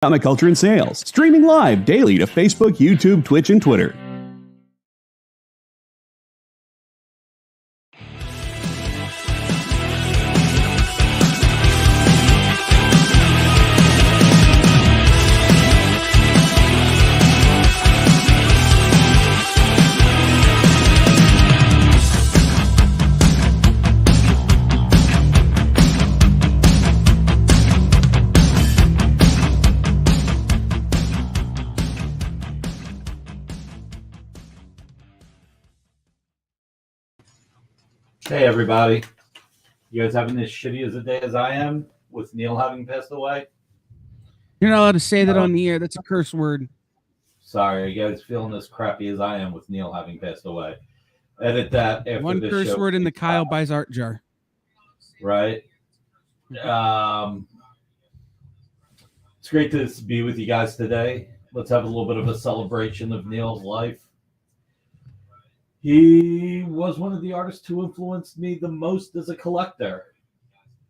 Comic Culture and Sales, streaming live daily to Facebook, YouTube, Twitch, and Twitter. Hey everybody, you guys having as shitty as a day as I am with Neil having passed away? You're not allowed to say that on the air. That's a curse word. Sorry, are you guys feeling as crappy as I am with Neil having passed away? Edit that after One this curse show. word in the Kyle buys art jar. Right? It's great to be with you guys today. Let's have a little bit of a celebration of Neil's life. He was one of the artists who influenced me the most as a collector.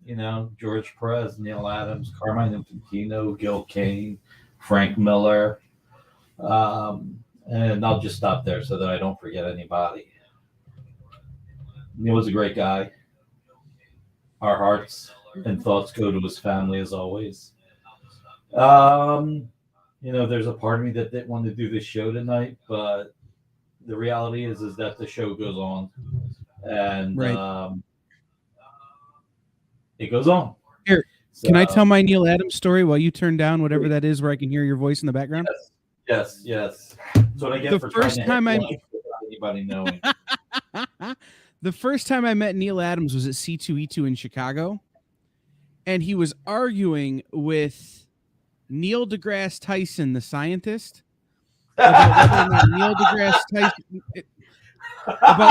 You know, George Perez, Neil Adams, Carmine Infantino, Gil Kane, Frank Miller. And I'll just stop there so that I don't forget anybody. Neil was a great guy. Our hearts and thoughts go to his family as always. You know, there's a part of me that didn't want to do this show tonight, but the reality is that the show goes on, and right. It goes on. Here, so, can I tell my Neil Adams story while you turn down whatever that is where I can hear your voice in the background? Yes. That's what I get for first trying to time without anybody knowing. The first time I met Neil Adams was at C2E2 in Chicago, and he was arguing with Neil deGrasse Tyson, the scientist, about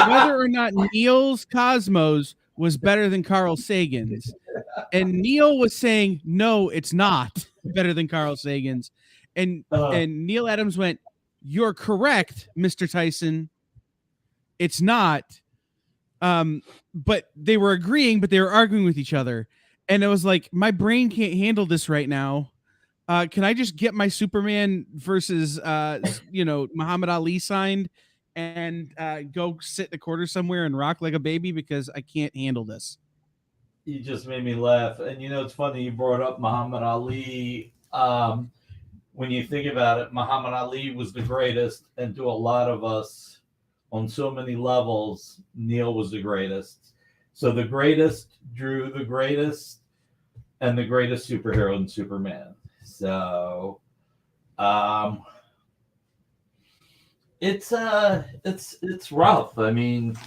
whether or not Neil's Cosmos was better than Carl Sagan's. And Neil was saying, no, it's not better than Carl Sagan's. And Neil Adams went, you're correct, Mr. Tyson. It's not. But they were agreeing, but they were arguing with each other. And it was like, my brain can't handle this right now. Can I just get my Superman versus, Muhammad Ali signed and go sit in the corner somewhere and rock like a baby because I can't handle this? You just made me laugh. And, you know, it's funny you brought up Muhammad Ali. When you think about it, Muhammad Ali was the greatest. And to a lot of us, on so many levels, Neil was the greatest. So the greatest drew the greatest and the greatest superhero in Superman. So, it's rough. I mean,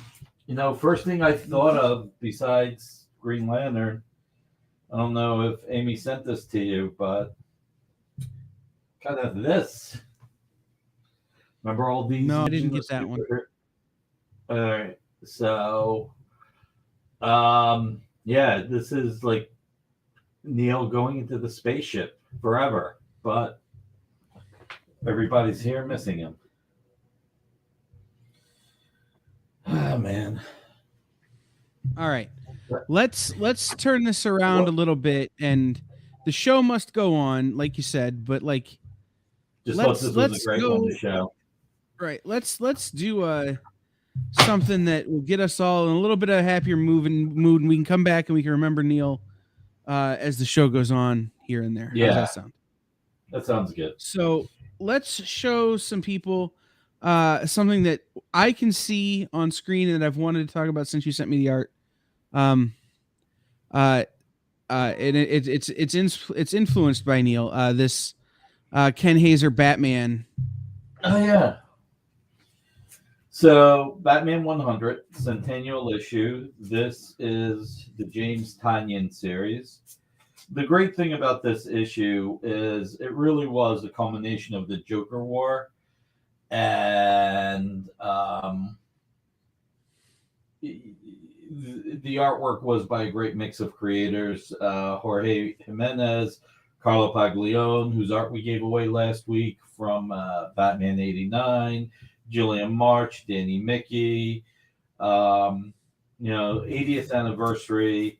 you know, first thing I thought of besides Green Lantern, I don't know if Amy sent this to you, but kind of this. Remember all these? No, I didn't get that one. All right. So, yeah, this is like Neil going into the spaceship forever, but everybody's here missing him. Ah, man. All right. Let's turn this around a little bit, and the show must go on, like you said, but like let's was a great one to show. Right. Let's do something that will get us all in a little bit of a happier mood, and we can come back and we can remember Neil as the show goes on here and there. Yeah. How does that sound? That sounds good. So let's show some people something that I can see on screen and that I've wanted to talk about since you sent me the art. And it's influenced by Neil. This Ken Hazer Batman. Oh yeah. So Batman 100 Centennial issue. This is the James Tynion series. The great thing about this issue is it really was a culmination of the Joker War, and the artwork was by a great mix of creators: Jorge Jimenez, Carlo Paglione, whose art we gave away last week from Batman '89, Gillian March, Danny Mickey, 80th anniversary,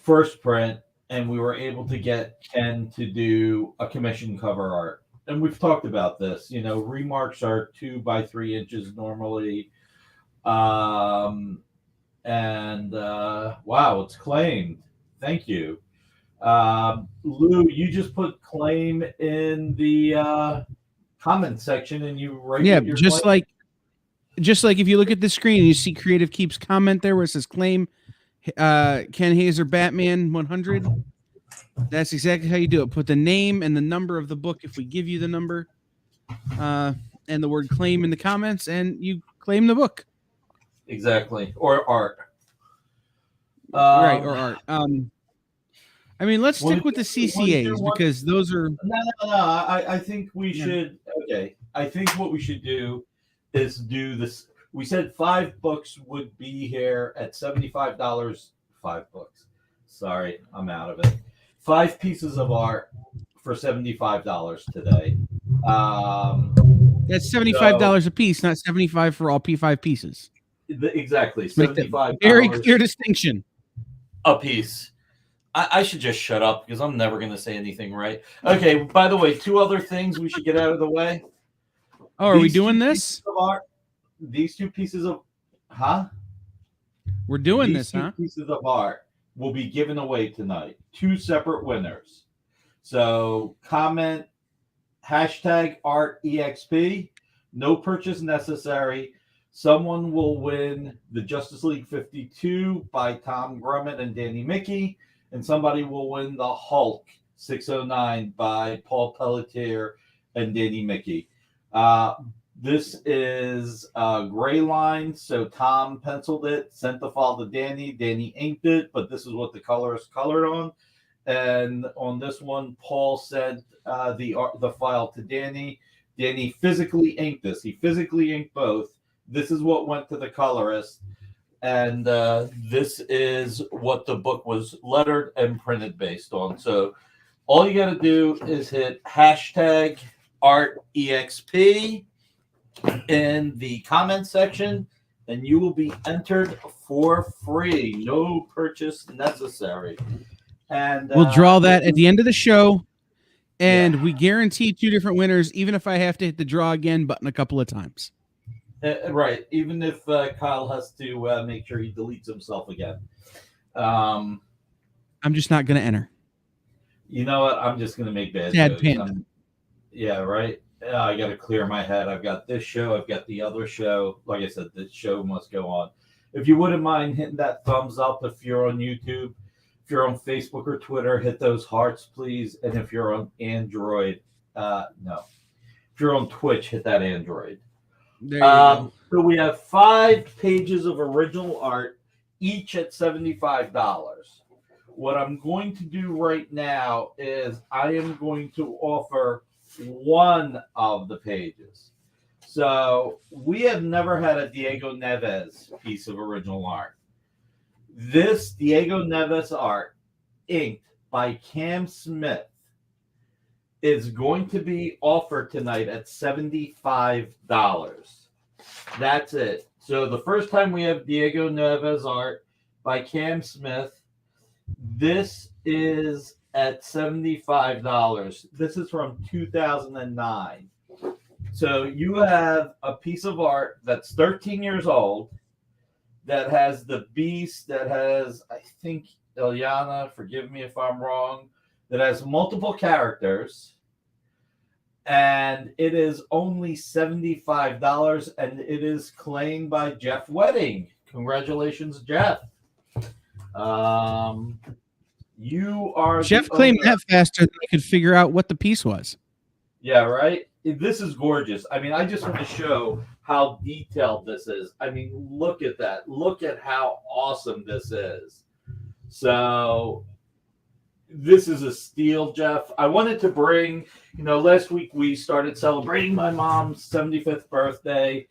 first print, and we were able to get Ken to do a commission cover art. And we've talked about this. Remarks are 2 by 3 inches normally. And wow, it's claimed. Thank you. Lou, you just put claim in the comment section, and you write your just claim. like if you look at the screen and you see Creative Keeps comment there where it says claim Ken Hazer Batman 100. That's exactly how you do it. Put the name and the number of the book if we give you the number, and the word claim in the comments, and you claim the book. Exactly. Or art. Right, or art. I mean, let's stick with the CCAs because those are... No. I think we should... Okay. I think what we should do is do this. We said 5 books would be here at $75. 5 books. Sorry, I'm out of it. 5 pieces of art for $75 today. That's $75 a piece, not $75 for all P5 pieces. Exactly. $75. Very clear distinction. A piece. I should just shut up because I'm never going to say anything right. Okay, by the way, 2 other things we should get out of the way. Oh, are we doing this? These 2 pieces of... Huh? We're doing this, huh? 2 pieces of art will be given away tonight. 2 separate winners. So comment #ArtEXP. No purchase necessary. Someone will win the Justice League 52 by Tom Grummett and Danny Mickey, and somebody will win the Hulk 609 by Paul Pelletier and Danny Mickey. This is a gray line, so Tom penciled it, sent the file to Danny. Danny inked it, but this is what the colorist colored on. And on this one, Paul sent the file to Danny. Danny physically inked this. He physically inked both. This is what went to the colorist. And this is what the book was lettered and printed based on. So all you got to do is hit #ArtEXP in the comment section, and you will be entered for free. No purchase necessary. And we'll draw that at the end of the show, and we guarantee 2 different winners, even if I have to hit the draw again button a couple of times. Right. Even if Kyle has to make sure he deletes himself again. I'm just not going to enter. You know what? I'm just going to make bad Sad jokes. panda. Yeah, right. I got to clear my head. I've got this show. I've got the other show. Like I said, the show must go on. If you wouldn't mind hitting that thumbs up if you're on YouTube. If you're on Facebook or Twitter, hit those hearts, please. And if you're on Android, no. If you're on Twitch, hit that Android. There you go. So we have 5 pages of original art, each at $75. What I'm going to do right now is I am going to offer one of the pages. So we have never had a Diego Neves piece of original art. This Diego Neves art, inked by Cam Smith, is going to be offered tonight at $75. That's it. So the first time we have Diego Neves art by Cam Smith, this is at $75. This is from 2009. So you have a piece of art that's 13 years old, that has the Beast, that has, I think, Ilyana, forgive me if I'm wrong, that has multiple characters, and it is only $75, and it is claimed by Jeff Wedding. Congratulations, Jeff. You are Jeff claimed that faster than I could figure out what the piece was. Yeah, right? This is gorgeous. I mean, I just want to show how detailed this is. I mean, look at that. Look at how awesome this is. So this is a steal, Jeff. I wanted to bring, last week we started celebrating my mom's 75th birthday,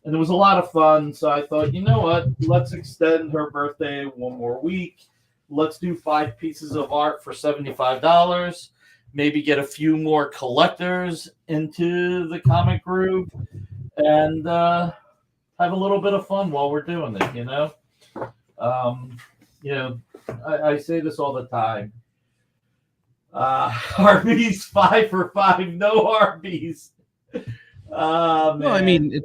and it was a lot of fun. So I thought, you know what? Let's extend her birthday one more week. Let's do 5 pieces of art for $75. Maybe get a few more collectors into the comic group and have a little bit of fun while we're doing it, I say this all the time. Arby's 5 for 5. No Arby's. Well, I mean,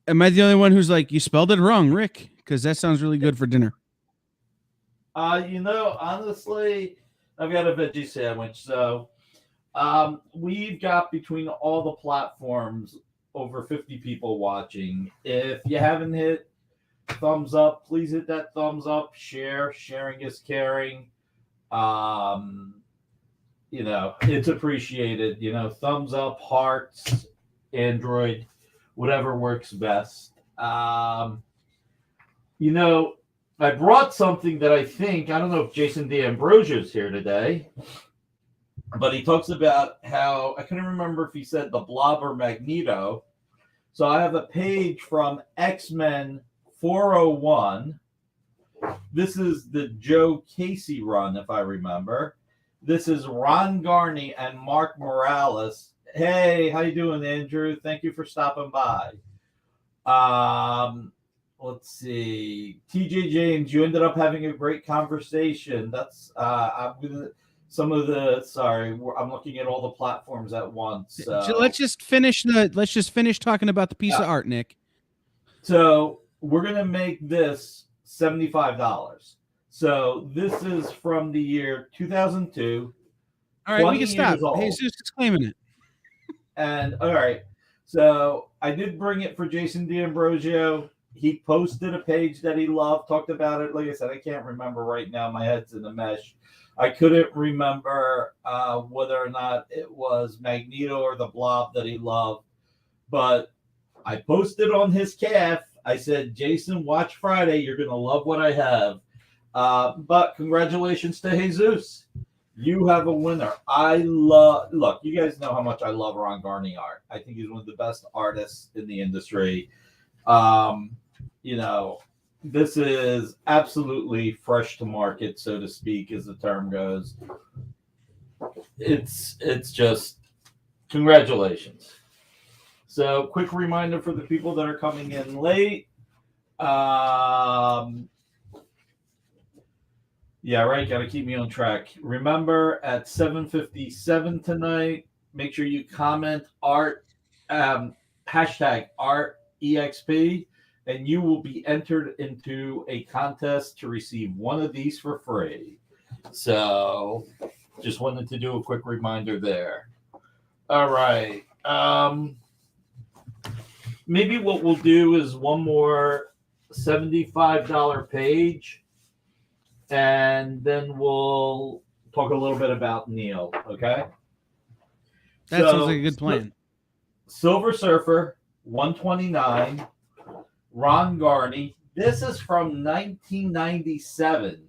am I the only one who's like, you spelled it wrong, Rick? Because that sounds really good for dinner. Honestly, I've got a veggie sandwich. So we've got between all the platforms over 50 people watching. If you haven't hit thumbs up, please hit that thumbs up. Sharing is caring. It's appreciated. Thumbs up, hearts, Android, whatever works best. I brought something that I don't know if Jason D'Ambrosio is here today, but he talks about how, I couldn't remember if he said the Blob or Magneto. So I have a page from X-Men 401. This is the Joe Casey run, if I remember. This is Ron Garney and Mark Morales. Hey, how you doing, Andrew? Thank you for stopping by. Let's see. TJ James, you ended up having a great conversation. That's I'm looking at all the platforms at once. So let's just finish talking about the piece of art, Nick. So we're gonna make this $75. So this is from the year 2002. All right, we can stop. Jesus is claiming it. And all right, so I did bring it for Jason D'Ambrosio. He posted a page that he loved, talked about it. Like I said, I can't remember right now. My head's in a mesh. I couldn't remember whether or not it was Magneto or the Blob that he loved. But I posted on his calf. I said, Jason, watch Friday. You're going to love what I have. But congratulations to Jesus. You have a winner. Look, you guys know how much I love Ron Garney art. I think he's one of the best artists in the industry. This is absolutely fresh to market, so to speak, as the term goes. It's just congratulations. So quick reminder for the people that are coming in late. Yeah, right. Got to keep me on track. Remember, at 7:57 tonight, make sure you comment art, hashtag ArtEXP, and you will be entered into a contest to receive one of these for free. So just wanted to do a quick reminder there. All right. Maybe what we'll do is one more $75 page, and then we'll talk a little bit about Neil, okay? That sounds like a good plan. Silver Surfer, 129, Ron Garney. This is from 1997.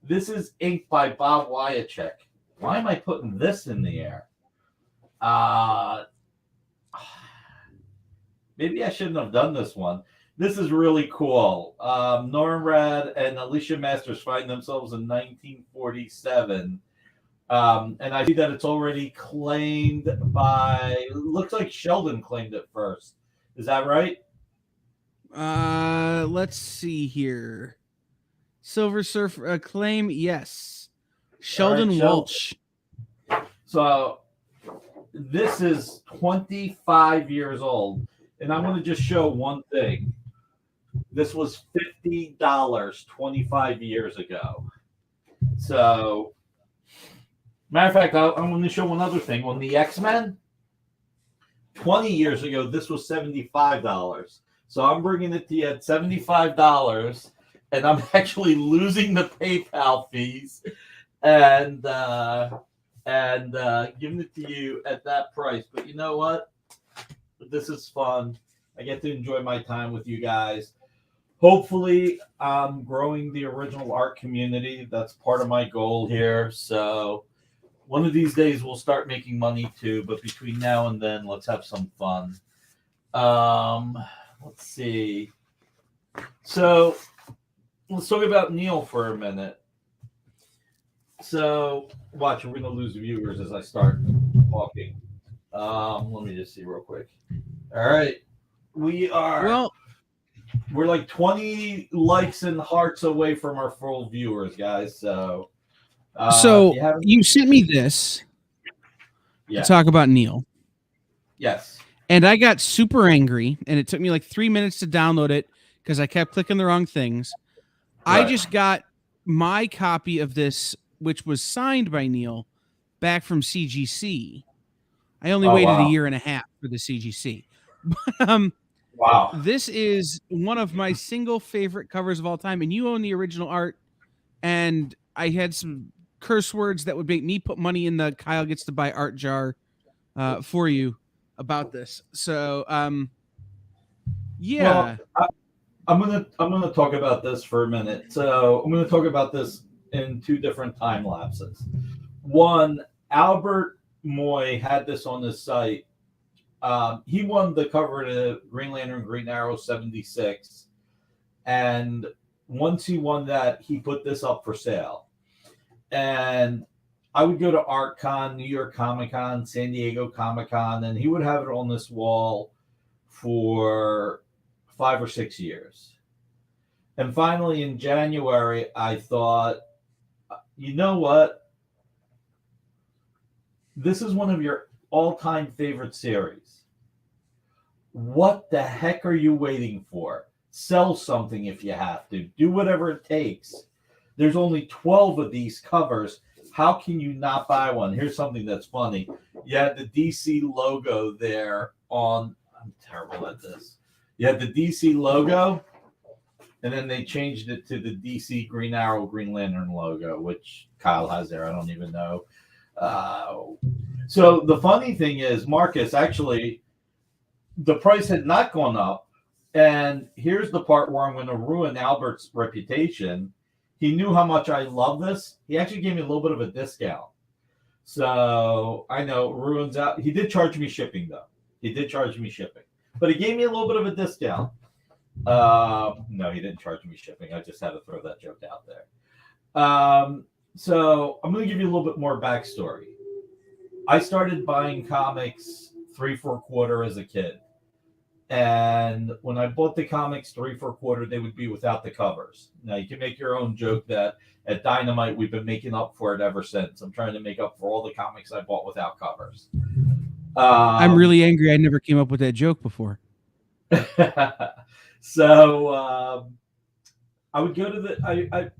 This is inked by Bob Wyacek. Why am I putting this in the air? Maybe I shouldn't have done this one. This is really cool. Norman Rad and Alicia Masters find themselves in 1947. And I see that it's already claimed by, looks like Sheldon claimed it first. Is that right? Let's see here. Silver Surfer claim, yes. Sheldon right, Walsh. So this is 25 years old. And I'm going to just show one thing. This was $50 25 years ago. So, matter of fact, I'm going to show one other thing. On the X-Men, 20 years ago, this was $75. So I'm bringing it to you at $75, and I'm actually losing the PayPal fees and giving it to you at that price. But you know what? This is fun. I get to enjoy my time with you guys. Hopefully, I'm growing the original art community. That's part of my goal here. So one of these days, we'll start making money too. But between now and then, let's have some fun. Let's see. So let's talk about Neil for a minute. So watch, we're going to lose viewers as I start talking. Let me just see real quick. All right. We're like 20 likes and hearts away from our full viewers, guys. So So if you haven't, you sent me this yeah, to talk about Neil. yes, And I got super angry, and it took me like 3 minutes to download it because I kept clicking the wrong things. I right. just got my copy of this, which was signed by Neil, back from CGC. I only Oh waited a wow, year and a half for the CGC. um, wow. this is one of my single favorite covers of all time, and you own the original art. And I had some curse words that would make me put money in the Kyle gets to buy art jar for you about this. So, Well, yeah. I'm gonna talk about this for a minute. So I'm gonna talk about this in two different time lapses. One, Albert Moy had this on his site. He won the cover to Green Lantern Green Arrow 76, and once he won that, he put this up for sale. And I would go to ArtCon, New York Comic Con, San Diego Comic Con, and he would have it on this wall for 5 or 6 years. And finally, in January, I thought, you know what? This is one of your all-time favorite series. What the heck are you waiting for? Sell something if you have to. Do whatever it takes. There's only 12 of these covers. How can you not buy one? Here's something that's funny. You had the DC logo there on. I'm terrible at this. You had the DC logo, and then they changed it to the DC Green Arrow Green Lantern logo, which Kyle has there. I don't even know. So the funny thing is, Marcus, actually, the price had not gone up. And here's the part where I'm going to ruin Albert's reputation. He knew how much I love this. He actually gave me a little bit of a discount. So I know it ruins out. He did charge me shipping, though. He did charge me shipping. But he gave me a little bit of a discount. No, he didn't charge me shipping. I just had to throw that joke out there. So I'm going to give you a little bit more backstory. I started buying comics 3/4 as a kid. And when I bought the comics 3/4, they would be without the covers. Now you can make your own joke that at Dynamite we've been making up for it ever since. I'm trying to make up for all the comics I bought without covers. I'm really angry I never came up with that joke before. So I would go to the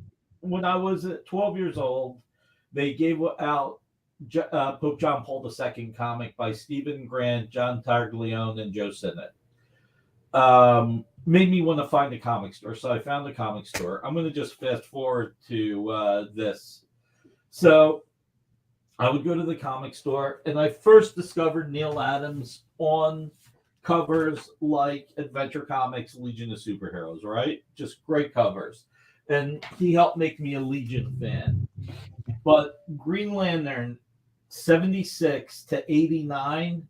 when I was 12 years old, they gave out Pope John Paul II comic by Stephen Grant, John Tartaglione, and Joe Sinnott. Made me want to find a comic store, so I found a comic store. I'm going to just fast forward to this. So I would go to the comic store, and I first discovered Neil Adams on covers like Adventure Comics, Legion of Superheroes, right? Just great covers. And he helped make me a Legion fan. But Green Lantern 76 to 89,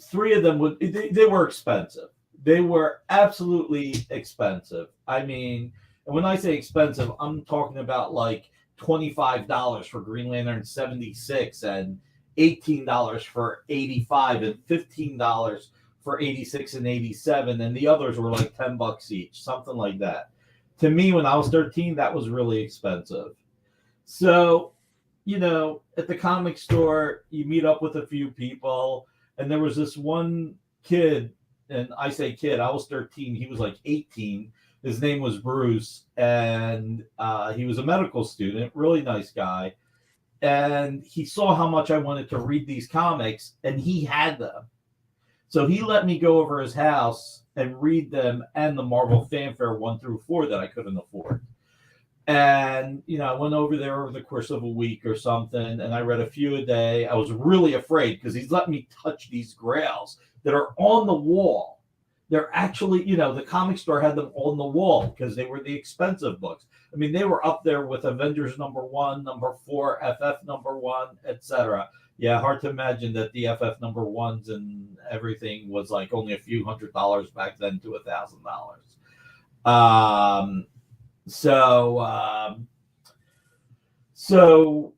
three of them they were expensive. They were absolutely expensive. I mean, and when I say expensive, I'm talking about like $25 for Green Lantern 76 and $18 for 85 and $15 for 86 and 87, and the others were like $10 each, something like that. To me, when I was 13, that was really expensive. So, you know, at the comic store, you meet up with a few people, and there was this one kid, and I say kid, I was 13, he was like 18. His name was Bruce, and he was a medical student, really nice guy. And he saw how much I wanted to read these comics, and he had them. So he let me go over his house and read them and the Marvel Fanfare 1 through 4 that I couldn't afford. And, you know, I went over there over the course of a week or something, and I read a few a day. I was really afraid because he's let me touch these grails that are on the wall. They're actually, you know, the comic store had them on the wall because they were the expensive books. I mean, they were up there with Avengers #1, #4, FF #1, etc. Yeah, hard to imagine that the FF #1s and everything was like only a few $100s back then to $1,000. So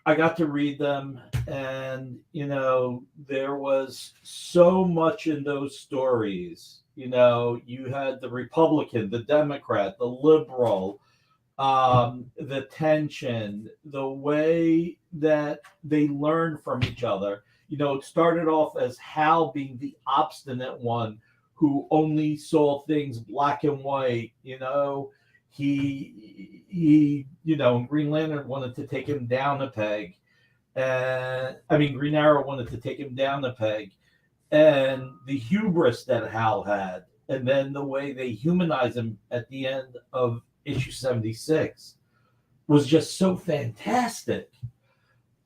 I got to read them, and you know, there was so much in those stories. You know, you had the Republican, the Democrat, the liberal, the tension, the way that they learn from each other. It started off as Hal being the obstinate one who only saw things black and white. Green Lantern wanted to take him down a peg. And Green Arrow wanted to take him down a peg. And the hubris that Hal had, and then the way they humanize him at the end of issue 76 was just so fantastic.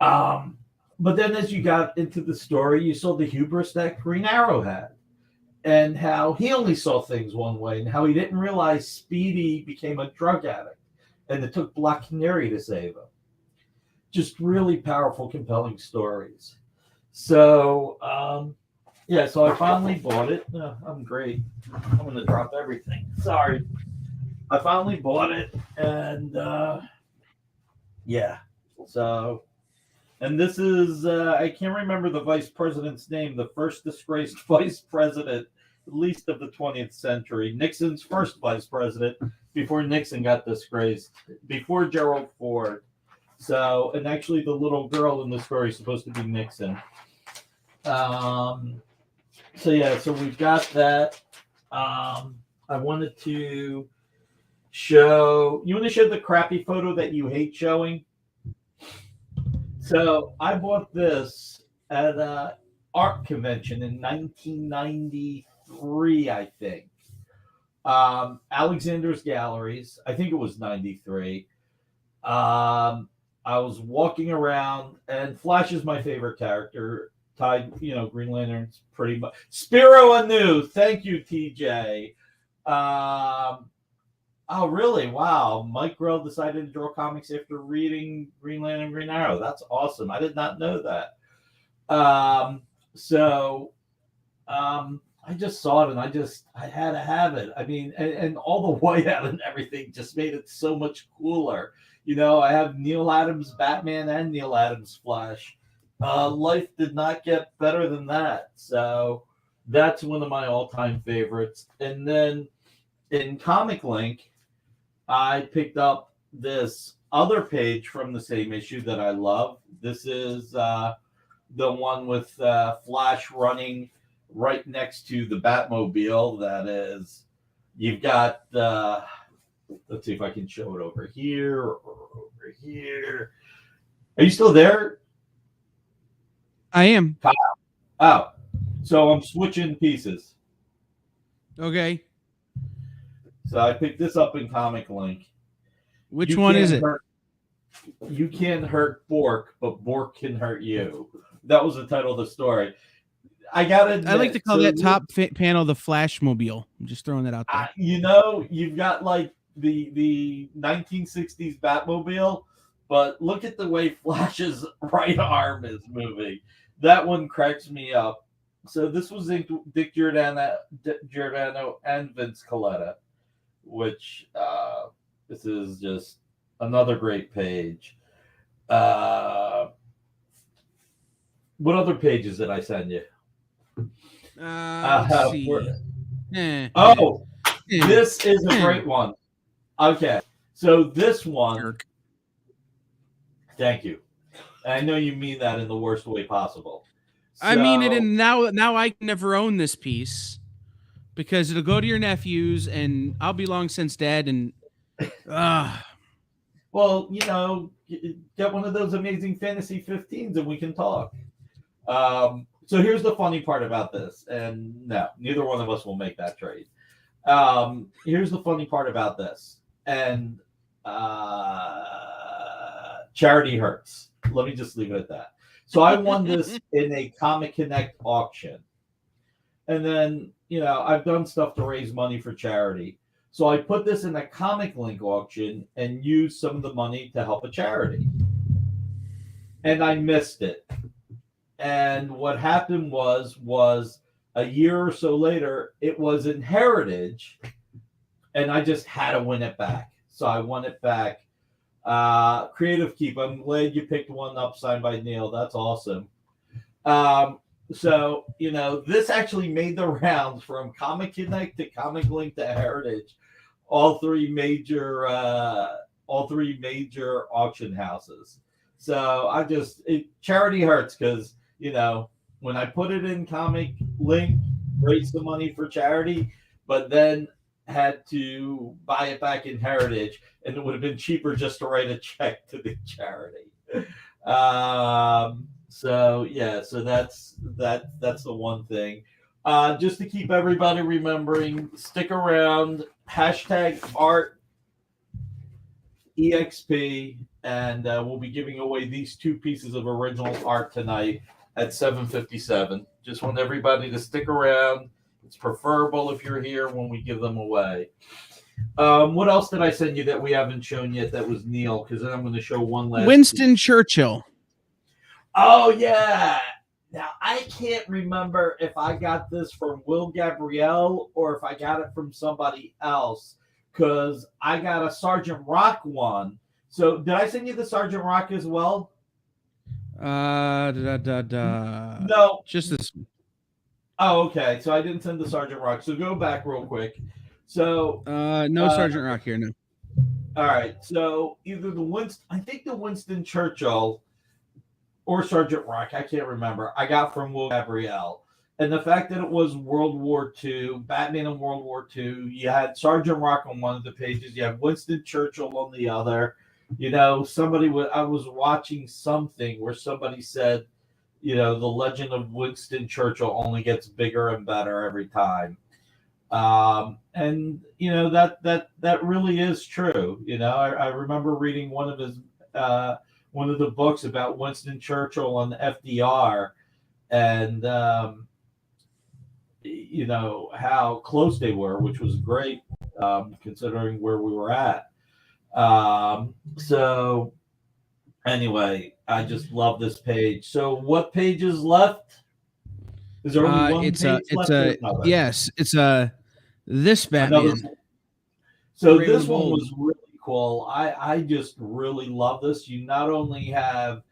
But then as you got into the story, you saw the hubris that Green Arrow had, and how he only saw things one way, and how he didn't realize Speedy became a drug addict, and it took Black Canary to save him. Just really powerful, compelling stories. So, so I finally bought it. I'm great. I'm going to drop everything. Sorry. I finally bought it, and So, and this is, I can't remember the vice president's name, the first disgraced vice president, at least of the 20th century. Nixon's first vice president before Nixon got disgraced, before Gerald Ford. So, and actually the little girl in the story is supposed to be Nixon. So we've got that. I wanted to show, you want to show the crappy photo that you hate showing? So I bought this at an art convention in 1993, I think. Alexander's Galleries. I think it was 93. I was walking around, and Flash is my favorite character. Green Lantern's pretty much. Spiro Anu. Thank you, TJ. Oh, really? Wow. Mike Grell decided to draw comics after reading Green Lantern, Green Arrow. That's awesome. I did not know that. I just saw it, and I had to have it. And all the whiteout and everything just made it so much cooler. I have Neil Adams Batman and Neil Adams Flash. Life did not get better than that. So that's one of my all-time favorites. And then in Comic Link, I picked up this other page from the same issue that I love. This is the one with Flash running right next to the Batmobile. That is, you've got, let's see if I can show it over here or over here. Are you still there? I am. Oh, so I'm switching pieces. Okay. So I picked this up in Comic Link. Which one is it? You can't hurt Bork, but Bork can hurt you. That was the title of the story. I like to call that top panel the Flashmobile. I'm just throwing that out there. You've got like the 1960s Batmobile, but look at the way Flash's right arm is moving. That one cracks me up. So this was Dick Giordano and Vince Colletta, which this is just another great page. What other pages did I send you? Let's see. This is a great one. Okay, so this one. Thank you. I know you mean that in the worst way possible. I mean it, and now I can never own this piece because it'll go to your nephews, and I'll be long since dead. And well, get one of those Amazing Fantasy 15s, and we can talk. So here's the funny part about this, and no, neither one of us will make that trade. Here's the funny part about this, and charity hurts. Let me just leave it at that. So I won this in a Comic Connect auction. And then, I've done stuff to raise money for charity. So I put this in a Comic Link auction and used some of the money to help a charity. And I missed it. And what happened was a year or so later, it was in Heritage, and I just had to win it back. So I won it back. Creative Keep. I'm glad you picked one up signed by Neil. That's awesome. So, this actually made the rounds from Comic Connect to Comic Link to Heritage. All three major all three major auction houses. So charity hurts because, when I put it in Comic Link, raised some money for charity, but then had to buy it back in Heritage, and it would have been cheaper just to write a check to the charity. So that's the one thing. Just to keep everybody remembering, stick around. #art EXP, and we'll be giving away these 2 pieces of original art tonight at 7:57. Just want everybody to stick around. It's preferable if you're here when we give them away. What else did I send you that we haven't shown yet that was Neil? Because then I'm going to show one last. Winston piece. Churchill. Oh, yeah. Now, I can't remember if I got this from Will Gabrielle or if I got it from somebody else, because I got a Sergeant Rock one. So did I send you the Sergeant Rock as well? No. Just this one. Oh, okay. So I didn't send the Sergeant Rock. So go back real quick. So no Sergeant Rock here, no. All right. So either I think the Winston Churchill or Sergeant Rock, I can't remember, I got from Will Gabrielle. And the fact that it was World War II, Batman in World War II, you had Sergeant Rock on one of the pages, you had Winston Churchill on the other. I was watching something where somebody said, the legend of Winston Churchill only gets bigger and better every time. And that really is true. I remember reading one of the books about Winston Churchill and FDR, and how close they were, which was great, considering where we were at. So anyway, I just love this page. So what page is left? Is there only one page left? Yes, it's this Batman. So this one was really cool. I just really love this. You not only have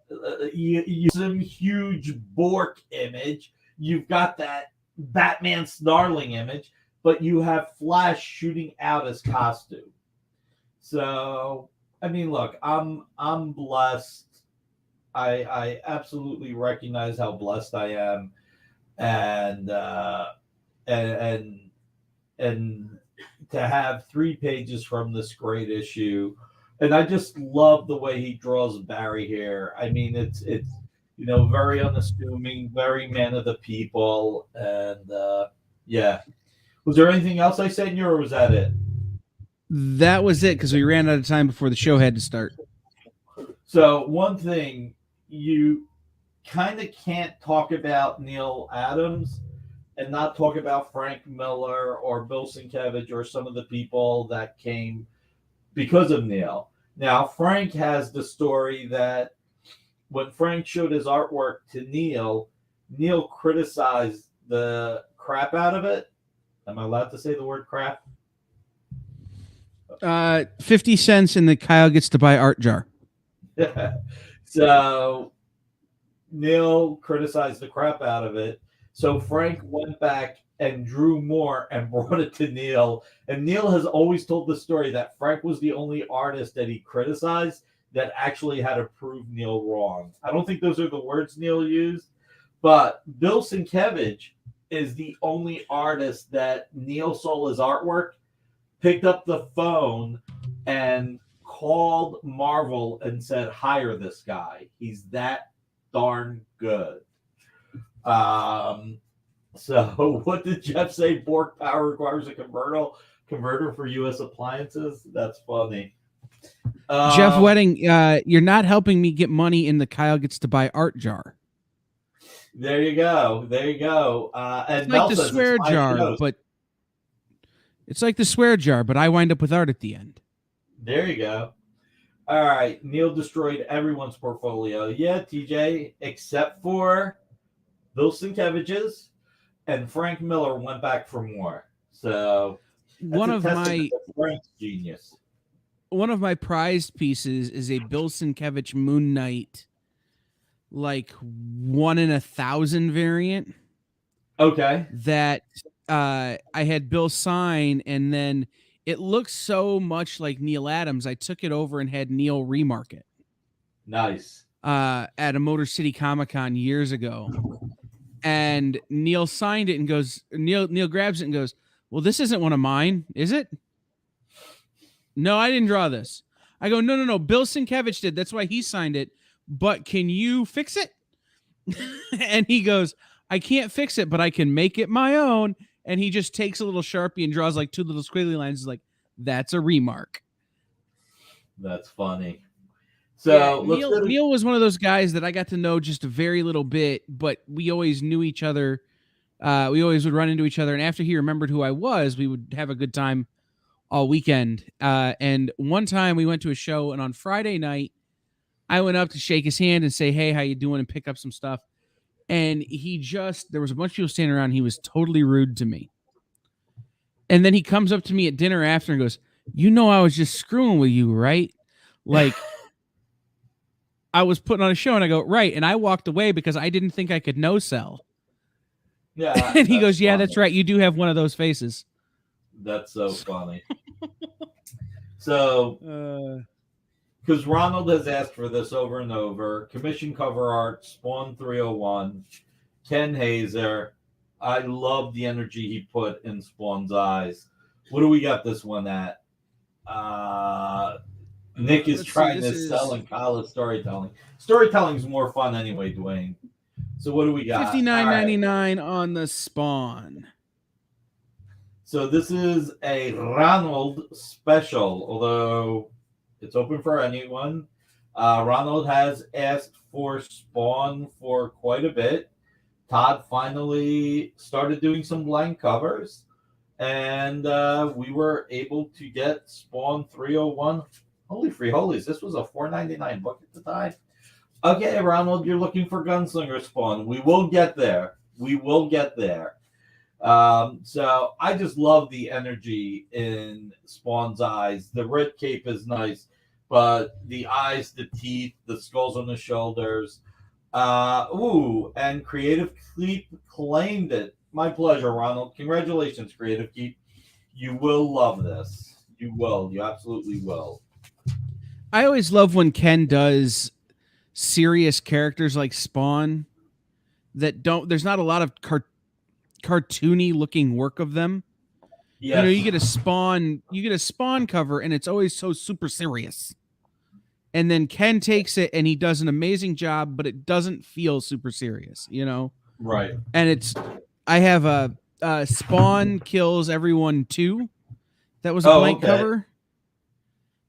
some huge Bork image, you've got that Batman snarling image, but you have Flash shooting out his costume. So, I mean, look, I'm blessed. I absolutely recognize how blessed I am, and to have 3 pages from this great issue, and I just love the way he draws Barry here. I mean, it's very unassuming, very man of the people, and yeah. Was there anything else I sent you, or was that it? That was it, because we ran out of time before the show had to start. So one thing, you kind of can't talk about Neil Adams and not talk about Frank Miller or Bill Sienkiewicz or some of the people that came because of Neil. Now, Frank has the story that when Frank showed his artwork to Neil, Neil criticized the crap out of it. Am I allowed to say the word crap? 50 cents and the Kyle gets to buy art jar. So Neil criticized the crap out of it. So Frank went back and drew more and brought it to Neil. And Neil has always told the story that Frank was the only artist that he criticized that actually had to prove Neil wrong. I don't think those are the words Neil used, but Bill Sienkiewicz is the only artist that Neil saw his artwork, picked up the phone, and called Marvel and said, hire this guy. He's that darn good. So what did Jeff say? Bork power requires a converter for U.S. appliances? That's funny. Jeff Wedding, you're not helping me get money in the Kyle gets to buy art jar. There you go. And it's like the swear jar, but it's like the swear jar, but I wind up with art at the end. There you go. All right. Neil destroyed everyone's portfolio. Yeah, TJ, except for Bill Sienkiewicz's, and Frank Miller went back for more. So one of my Frank's genius. One of my prized pieces is a Bill Sienkiewicz Moon Knight, like 1 in 1,000 variant. Okay. That I had Bill sign, and then It looks so much like Neil Adams. I took it over and had Neil remark it. Nice. At a Motor City Comic Con years ago. And Neil signed it and goes, Neil grabs it and goes, well, this isn't one of mine, is it? No, I didn't draw this. I go, no. Bill Sienkiewicz did. That's why he signed it. But can you fix it? And he goes, I can't fix it, but I can make it my own. And he just takes a little Sharpie and draws like 2 little squiggly lines. He's like, that's a remark. That's funny. So yeah, Neil was one of those guys that I got to know just a very little bit, but we always knew each other. We always would run into each other. And after he remembered who I was, we would have a good time all weekend. And one time we went to a show, and on Friday night, I went up to shake his hand and say, hey, how you doing? And pick up some stuff. And there was a bunch of people standing around. And he was totally rude to me. And then he comes up to me at dinner after and goes, you know, I was just screwing with you, right? Like, I was putting on a show, and I go, right. And I walked away because I didn't think I could no sell. Yeah. And he goes, yeah, that's right. You do have one of those faces. That's so funny. So, because Ronald has asked for this over and over, commission cover art, Spawn 301, Ken Hazer. I love the energy he put in Spawn's eyes. What do we got this one at? Nick is trying to sell in college storytelling. Storytelling's more fun anyway, Dwayne. So what do we got? $59.99 on the Spawn. So this is a Ronald special, although it's open for anyone. Ronald has asked for Spawn for quite a bit. Todd finally started doing some blank covers, and we were able to get Spawn 301. Holy free holies, this was a $4.99 book at the time. Okay, Ronald, you're looking for Gunslinger Spawn. We will get there. So I just love the energy in Spawn's eyes. The red cape is nice, but the eyes, the teeth, the skulls on the shoulders. And Creative Keep claimed it. My pleasure, Ronald. Congratulations, Creative Keep. You will love this. You will. You absolutely will. I always love when Ken does serious characters like Spawn that there's not a lot of cartoony looking work of them. Yes. You know, you get a Spawn cover and it's always so super serious. And then Ken takes it and he does an amazing job, but it doesn't feel super serious, you know? Right. And I have a Spawn Kills Everyone 2. That was a blank cover.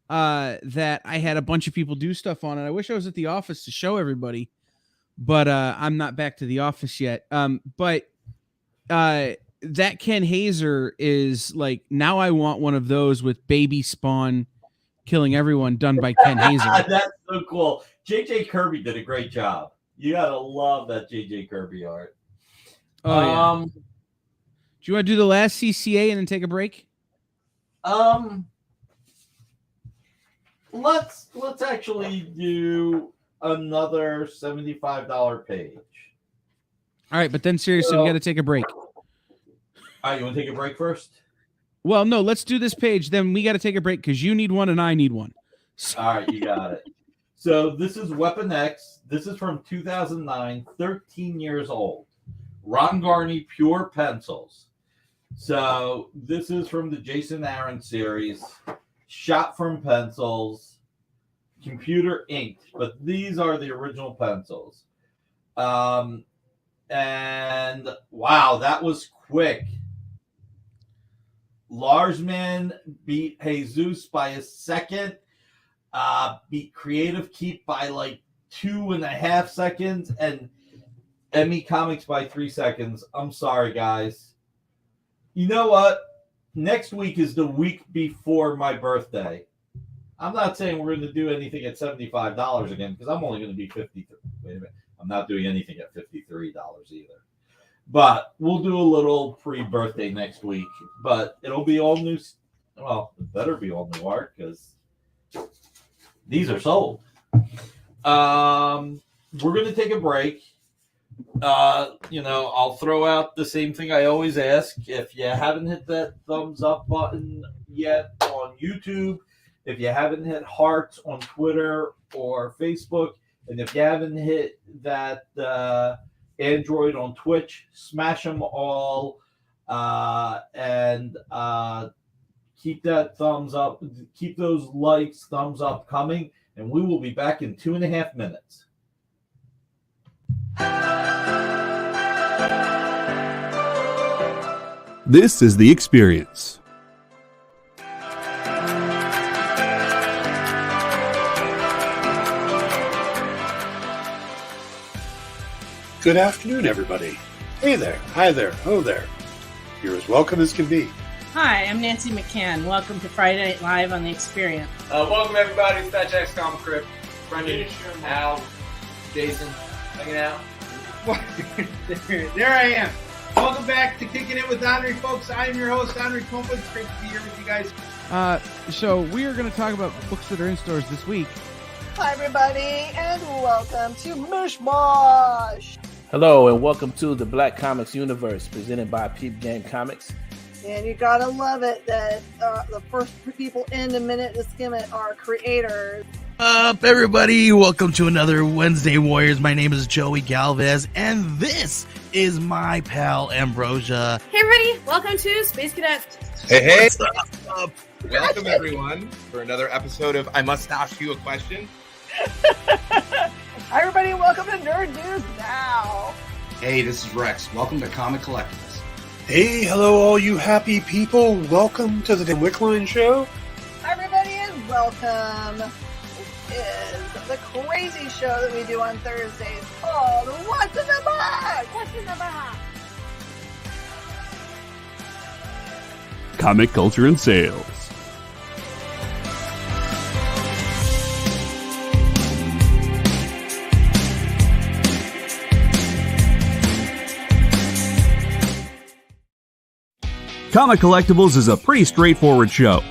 That I had a bunch of people do stuff on, and I wish I was at the office to show everybody, but I'm not back to the office yet. But that Ken Hazer is like, now I want one of those with baby Spawn killing everyone done by Ken Hazer. That's so cool. JJ Kirby did a great job. You gotta love that JJ Kirby art. Oh yeah. Do you want to do the last CCA and then take a break? Let's actually do another $75 page. All right, but then seriously, we got to take a break. All right, you want to take a break first? Well, no, let's do this page. Then we got to take a break because you need one and I need one. All right, you got it. So this is Weapon X. This is from 2009, 13 years old. Ron Garney, Pure Pencils. So this is from the Jason Aaron series. Shot from pencils, computer inked, but these are the original pencils. And wow, that was quick. Larsman beat Jesus by a second, beat Creative Keep by like 2.5 seconds, and Emmy Comics by 3 seconds. I'm sorry, guys. You know what? Next week is the week before my birthday. I'm not saying we're going to do anything at $75 again because I'm only going to be $53. Wait a minute. I'm not doing anything at $53 either. But we'll do a little pre-birthday next week. But it'll be all new. Well, it better be all new art because these are sold. We're going to take a break. I'll throw out the same thing I always ask. If you haven't hit that thumbs up button yet on YouTube, if you haven't hit hearts on Twitter or Facebook, and if you haven't hit that Android on Twitch, smash them all, and keep that thumbs up. Keep those likes, thumbs up coming, and we will be back in 2.5 minutes. This is The Experience. Good afternoon, everybody. Hey there, hi there, hello there. You're as welcome as can be. Hi, I'm Nancy McCann. Welcome to Friday Night Live on The Experience. Welcome, everybody. It's Fat Jack's Comic Crypt. Brendan, Al, Jason, hanging out. There I am. Welcome back to Kicking It with Henry, folks. I am your host, Henry Kumpa. It's great to be here with you guys. So we are going to talk about books that are in stores this week. Hi, everybody, and welcome to Mishmash. Hello, and welcome to the Black Comics Universe, presented by Peep Game Comics. And you gotta love it that the first people in a minute to skim it are creators. Up, everybody, welcome to another Wednesday Warriors. My name is Joey Galvez, and this is my pal Ambrosia. Hey, everybody, welcome to Space Cadet. Hey. What's up? Welcome, everyone, for another episode of I Must Ask You a Question. Hi, everybody, welcome to Nerd News Now. Hey, this is Rex. Welcome to Comic Collectibles. Hey, hello, all you happy people. Welcome to the Dan Wickline Show. Hi, everybody, and welcome. This is the crazy show that we do on Thursdays called What's in the Box? What's in the box? Comic culture and sales. Comic Collectibles is a pretty straightforward show.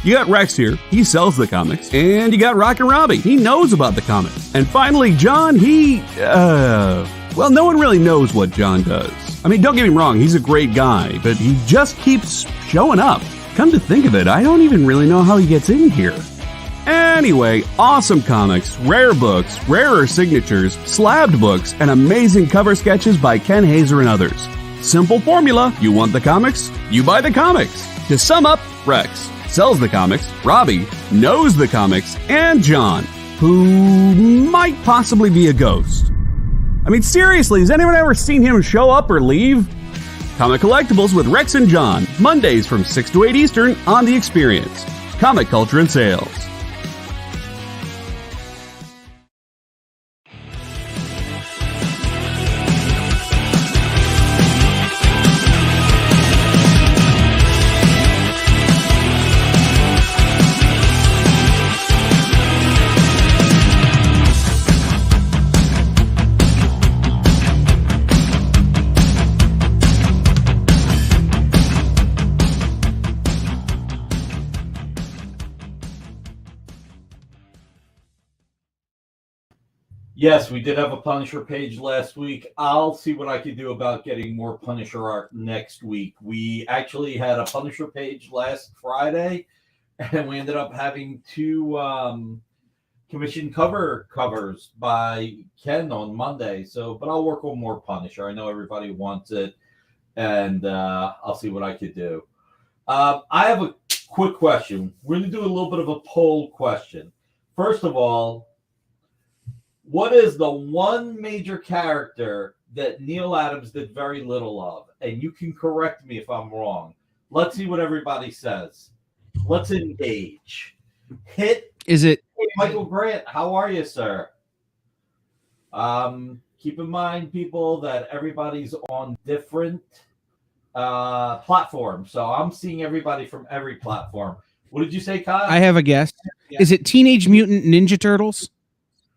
You got Rex here, he sells the comics, and you got Rockin' Robbie, he knows about the comics. And finally, John, well, no one really knows what John does. I mean, don't get me wrong, he's a great guy, but he just keeps showing up. Come to think of it, I don't even really know how he gets in here. Anyway, awesome comics, rare books, rarer signatures, slabbed books, and amazing cover sketches by Ken Hazer and others. Simple formula, you want the comics, you buy the comics. To sum up, Rex sells the comics, Robbie knows the comics, and John, who might possibly be a ghost. I mean, seriously, has anyone ever seen him show up or leave? Comic Collectibles with Rex and John, Mondays from 6 to 8 Eastern on The Experience. Comic culture and sales. Yes, we did have a Punisher page last week. I'll see what I can do about getting more Punisher art next week. We actually had a Punisher page last Friday, and we ended up having two commission covers by Ken on Monday. But I'll work on more Punisher. I know everybody wants it, and I'll see what I could do. I have a quick question. We're going to do a little bit of a poll question. First of all, what is the one major character that Neil Adams did very little of? And you can correct me if I'm wrong. Let's see what everybody says. Let's engage. Is it Hey, Michael Grant? How are you, sir? Keep in mind, people, that everybody's on different platforms. So I'm seeing everybody from every platform. What did you say, Kyle? I have a guess. Yeah. Is it Teenage Mutant Ninja Turtles?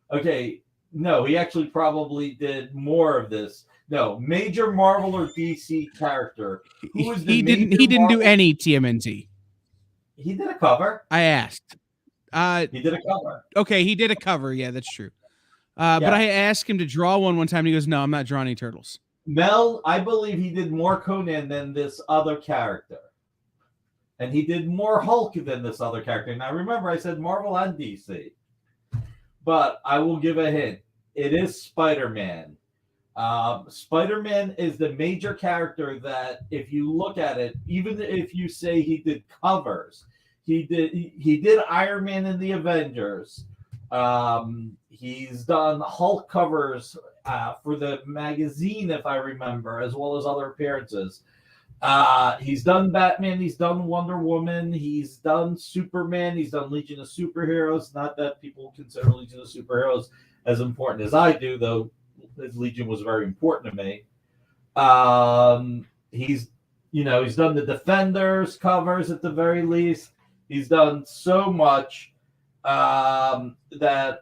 Okay, no, he actually probably did more of this. No, major Marvel or DC character. Who is the he didn't do any TMNT. He did a cover. I asked. He did a cover. Okay, he did a cover. Yeah, that's true. But I asked him to draw one time. And he goes, "No, I'm not drawing any turtles." Mel, I believe he did more Conan than this other character. and he did more Hulk than this other character. Now, remember, I said Marvel and DC, but I will give a hint. It is Spider-Man. Spider-Man is the major character that, if you look at it, even if you say he did covers, he did Iron Man in the Avengers. He's done Hulk covers for the magazine, if I remember, as well as other appearances. He's done Batman, he's done Wonder Woman, he's done Superman, he's done Legion of Superheroes. Not that people consider Legion of Superheroes as important as I do, though his Legion was very important to me. He's done the Defenders covers at the very least. He's done so much that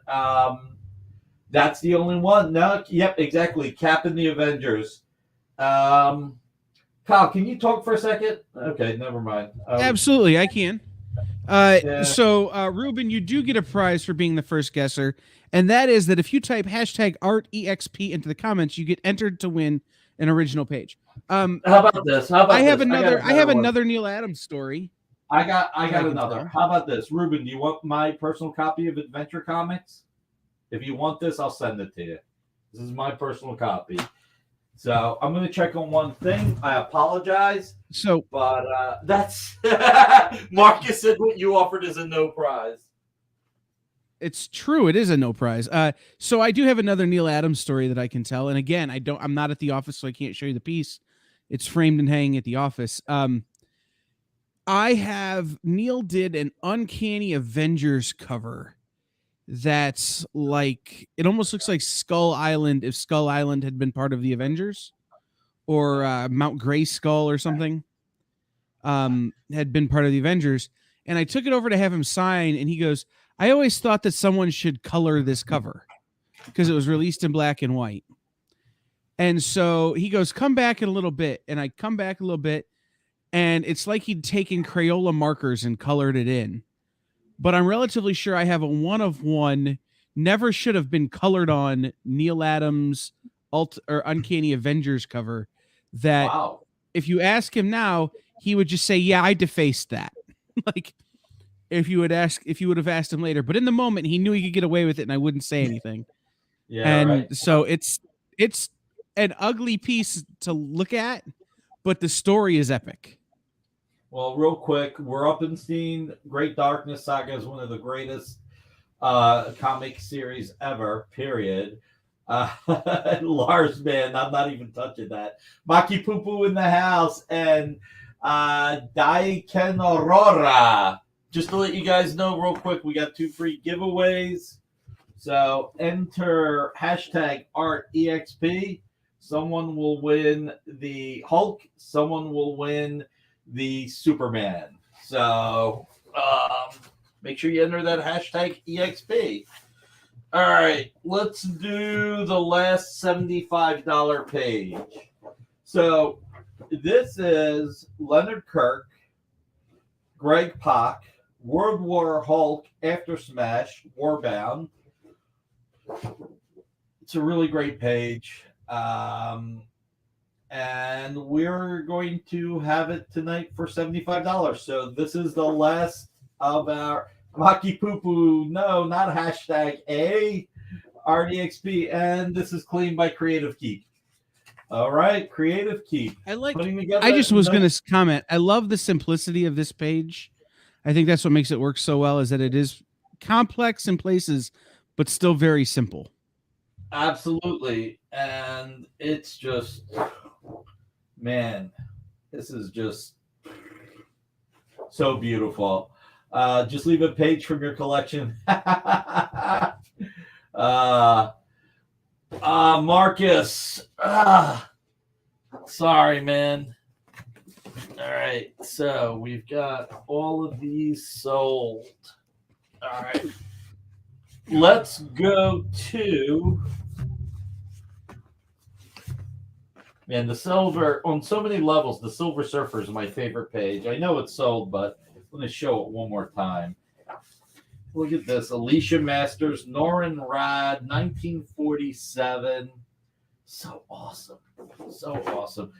that's the only one. No, yep, exactly. Cap in the Avengers. Kyle, can you talk for a second? Okay, never mind. Absolutely, I can. So, Ruben, you do get a prize for being the first guesser, and that is that if you type #ArtEXP into the comments, you get entered to win an original page. How about this? I have another Neil Adams story. I got another. How about this, Ruben? Do you want my personal copy of Adventure Comics? If you want this, I'll send it to you. This is my personal copy. So I'm going to check on one thing. I apologize. But that's Marcus said what you offered is a no prize. It's true. It is a no prize. So I do have another Neil Adams story that I can tell. And again, I'm not at the office, so I can't show you the piece. It's framed and hanging at the office. Neil did an Uncanny Avengers cover that's like, it almost looks like Skull Island if Skull Island had been part of the Avengers, or Mount Grayskull or something had been part of the Avengers. And I took it over to have him sign, and he goes, I always thought that someone should color this cover because it was released in black and white. And so he goes, come back in a little bit. And I come back a little bit, and it's like he'd taken Crayola markers and colored it in. But I'm relatively sure I have a 1 of 1, never should have been colored on Neil Adams or Uncanny Avengers cover that if you ask him now, he would just say, yeah, I defaced that. Like if you would have asked him later, but in the moment he knew he could get away with it and I wouldn't say anything. Yeah. And right. So it's an ugly piece to look at, but the story is epic. Well, real quick, we're up and seeing Great Darkness Saga is one of the greatest comic series ever, period. Lars, man, I'm not even touching that. Maki Poo Poo in the house, and Daiken Aurora. Just to let you guys know real quick, we got 2 free giveaways. So enter #ArtEXP. Someone will win the Hulk. Someone will win the Superman. So make sure you enter that #EXP. All right, let's do the last $75 page. So this is Leonard Kirk, Greg Pak, World War Hulk, After Smash, Warbound. It's a really great page. And we're going to have it tonight for $75. So this is the last of our Maki Poo Poo. No, not #ARTEXP. And this is cleaned by Creative Keep. All right, Creative Keep. I just was going to comment. I love the simplicity of this page. I think that's what makes it work so well, is that it is complex in places, but still very simple. Absolutely. And it's just, man, this is just so beautiful. Just leave a page from your collection. Marcus. Sorry, man. All right. So we've got all of these sold. All right. Let's go to, man, the Silver, on so many levels, the Silver Surfer is my favorite page. I know it's sold, but let me show it one more time. Look at this. Alicia Masters, Norrin Rad, 1947. So awesome. So awesome.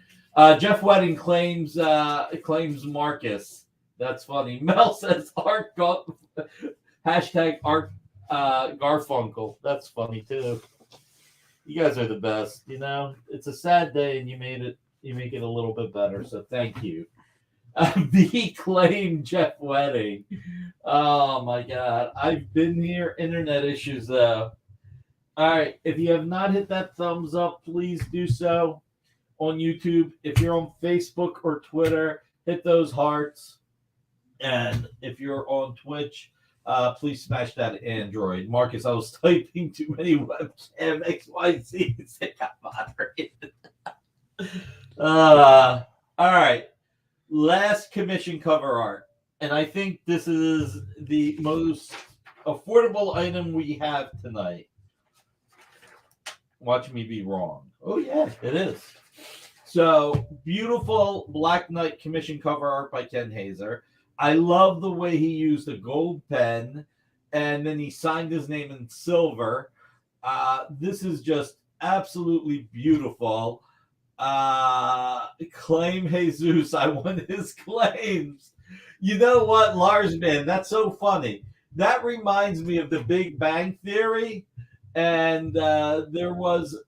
Jeff Wedding claims Marcus. That's funny. Mel says hashtag Art Garfunkel. That's funny too. You guys are the best. You know, it's a sad day, and you make it a little bit better. So thank you. The claim Jeff Wedding. Oh my God, I've been here. Internet issues though. All right, if you have not hit that thumbs up, please do so on YouTube. If you're on Facebook or Twitter, hit those hearts. And if you're on Twitch, please smash that Android. Marcus, I was typing too many webcam XYZs. It got moderated. All right. Last commission cover art. And I think this is the most affordable item we have tonight. Watch me be wrong. Oh, yeah, it is. So, beautiful Black Knight commission cover art by Ken Hazer. I love the way he used a gold pen, and then he signed his name in silver. This is just absolutely beautiful. Claim Jesus. I want his claims. You know what, Lars, man, that's so funny. That reminds me of the Big Bang Theory. And there was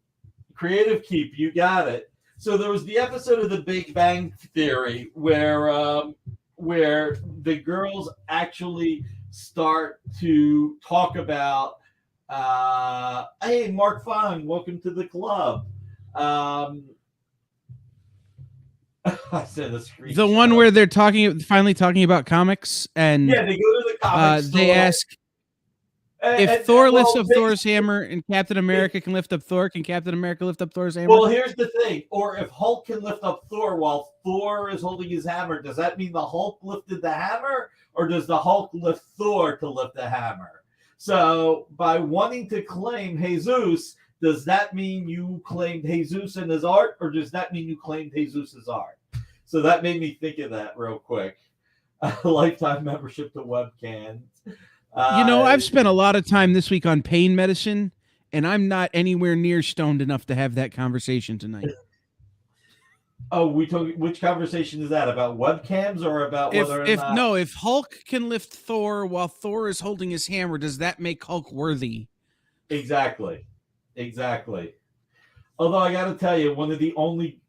Creative Keep. You got it. So there was the episode of the Big Bang Theory where the girls actually start to talk about, hey, Mark Fong, welcome to the club. I said the screen. The one where they're finally talking about comics, and yeah, they go to the comics. They ask if Thor lifts up Thor's hammer and Captain America can lift up Thor, can Captain America lift up Thor's hammer? Well, here's the thing. Or if Hulk can lift up Thor while Thor is holding his hammer, does that mean the Hulk lifted the hammer? Or does the Hulk lift Thor to lift the hammer? So by wanting to claim Jesus, does that mean you claimed Jesus and his art? Or does that mean you claimed Jesus' art? So that made me think of that real quick. Lifetime membership to webcams. I've spent a lot of time this week on pain medicine, and I'm not anywhere near stoned enough to have that conversation tonight. Oh, which conversation is that? About webcams or about whether or not? No, if Hulk can lift Thor while Thor is holding his hammer, does that make Hulk worthy? Exactly. Although I got to tell you, one of the only,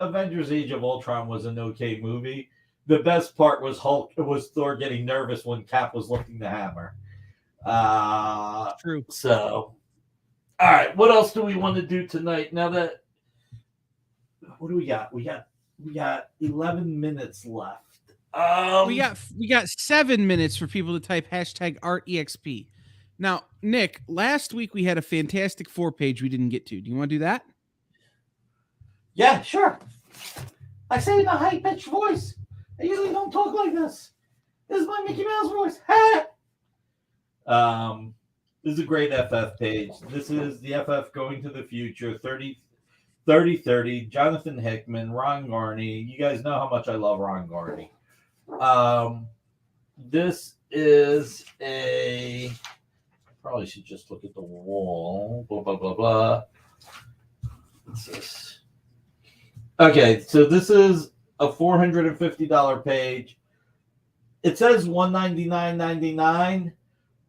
Avengers: Age of Ultron was an okay movie. The best part was Thor getting nervous when Cap was lifting the hammer. True. So, all right. What else do we want to do tonight? Now that what do we got? We got 11 minutes left. We got 7 minutes for people to type hashtag ArtEXP. Now, Nick, last week we had a Fantastic Four page we didn't get to. Do you want to do that? Yeah, sure. I say it in a high-pitched voice. I usually don't talk like this. This is my Mickey Mouse voice. This is a great FF page. This is the FF going to the future. 3030. Jonathan Hickman, Ron Garney. You guys know how much I love Ron Garney. This is a... Probably should just look at the wall. Blah, blah, blah, blah. What's this? Okay, so this is a $450 page. It says $199.99.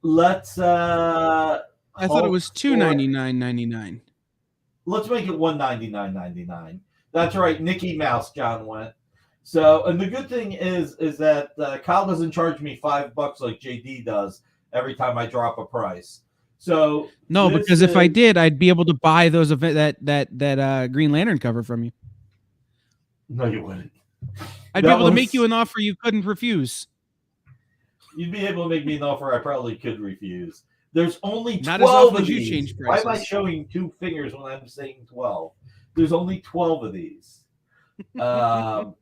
Let's I thought it was $299.99. Let's make it $199.99. That's right, Mickey Mouse John went. So, and the good thing is that Kyle doesn't charge me $5 like JD does every time I drop a price. So no, because if I did, I'd be able to buy those that Green Lantern cover from you. No, you wouldn't. I'd be able to make you an offer you couldn't refuse. You'd be able to make me an offer I probably could refuse. There's only 12 of these. Change prices. Why am I showing 2 fingers when I'm saying 12? There's only 12 of these. So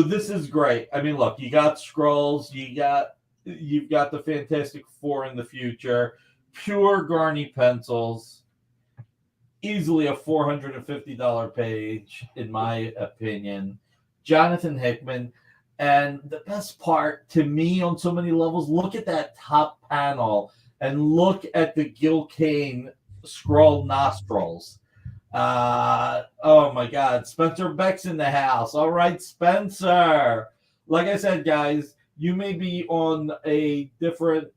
this is great. I mean, look, you got Skrulls, you've got the Fantastic Four in the future, pure Garney pencils. Easily a $450 page, in my opinion. Jonathan Hickman. And the best part to me on so many levels, look at that top panel and look at the Gil Kane Skrull nostrils. Oh my God. Spencer Beck's in the house. All right, Spencer. like I said, guys, you may be on a different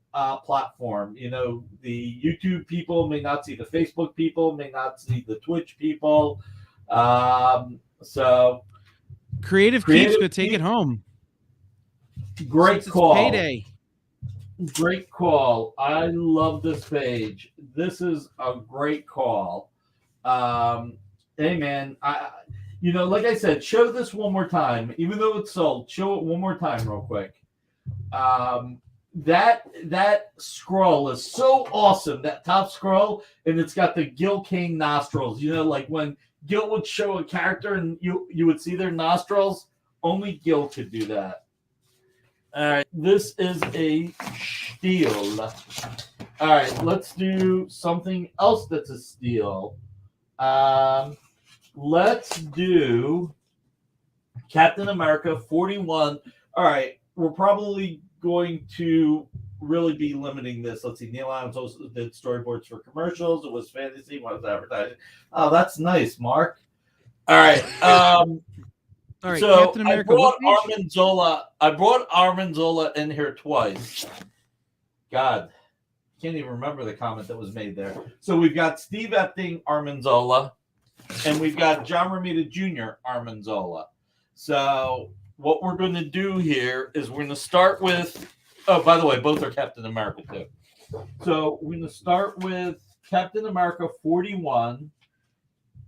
platform. You know, the YouTube people may not see the Facebook people, may not see the Twitch people. So Creative Keeps could take it home. Great Since call. It's payday. Great call. I love this page. This is a great call. Hey man, like I said, show this one more time. Even though it's sold, show it one more time real quick. That scroll is so awesome. That top scroll, and it's got the Gil Kane nostrils. You know, like when Gil would show a character and you would see their nostrils. Only Gil could do that. All right, this is a steal. All right, let's do something else that's a steal. Let's do Captain America 41. All right, we're probably going to really be limiting this. Let's see. Neil Adams also did storyboards for commercials. It was fantasy. What was advertising? Oh, that's nice, Mark. All right. All right, So Captain America. I brought Armin Zola in here twice. God, can't even remember the comment that was made there. So we've got Steve Epting, Armin Zola, and we've got John Romita Jr., Armin Zola. So what we're going to do here is we're going to start with. Oh, by the way, both are Captain America too. So we're going to start with Captain America 41.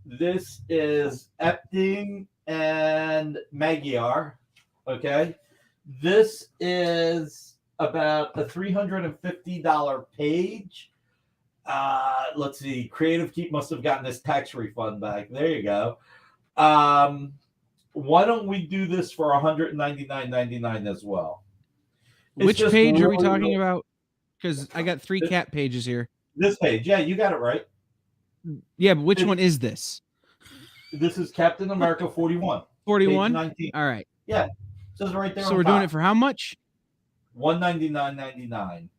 This is Epting and Magyar. Okay. This is about a $350 page. Let's see. Creative Keep must have gotten his tax refund back. There you go. Why don't we do this for $199.99 as well? Which page are we talking about? Because I got 3 Cap pages here. This page. Yeah, you got it right. Yeah, but which one is this? This is Captain America 41. 41? All right. Yeah. It says right there. So we're doing it for how much? $199.99.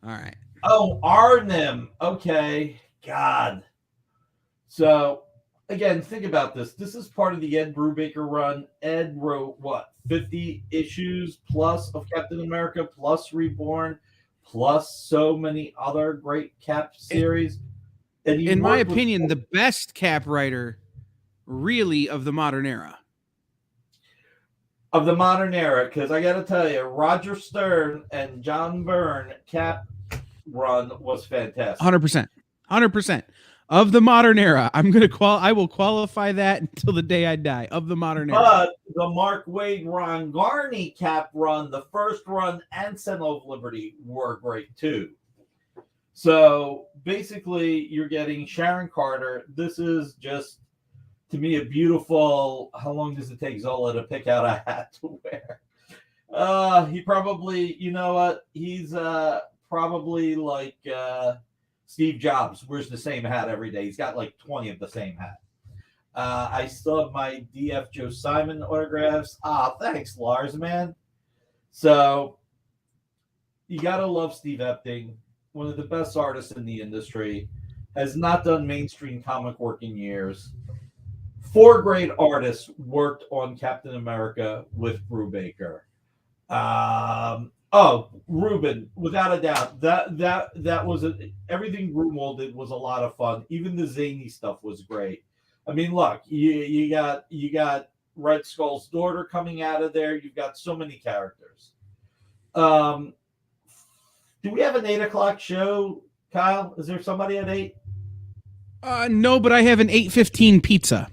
All right. Oh, Arnim. Okay. God. So, again, think about this. This is part of the Ed Brubaker run. Ed wrote, 50 issues plus of Captain America, plus Reborn, plus so many other great Cap series. And in my opinion, the best Cap writer, really, of the modern era. Of the modern era, because I got to tell you, Roger Stern and John Byrne Cap run was fantastic. 100%. 100%. Of the modern era. I will qualify that until the day I die. Of the modern era. But the Mark Waid, Ron Garney Cap run, the first run, and Sentinel of Liberty were great too. So basically, you're getting Sharon Carter. This is just, to me, a beautiful. How long does it take Zola to pick out a hat to wear? He probably, you know what? He's probably like Steve Jobs wears the same hat every day. He's got like 20 of the same hat. I still have my DF Joe Simon autographs. Thanks, Lars, man. So you got to love Steve Epting, one of the best artists in the industry, has not done mainstream comic work in years. 4 great artists worked on Captain America with Brubaker. Ruben, without a doubt, that was everything Grunwald did was a lot of fun. Even the zany stuff was great. I mean, look, you got Red Skull's daughter coming out of there. You've got so many characters. Do we have an 8:00 show, Kyle? Is there somebody at 8? No, but I have an 8:15 pizza.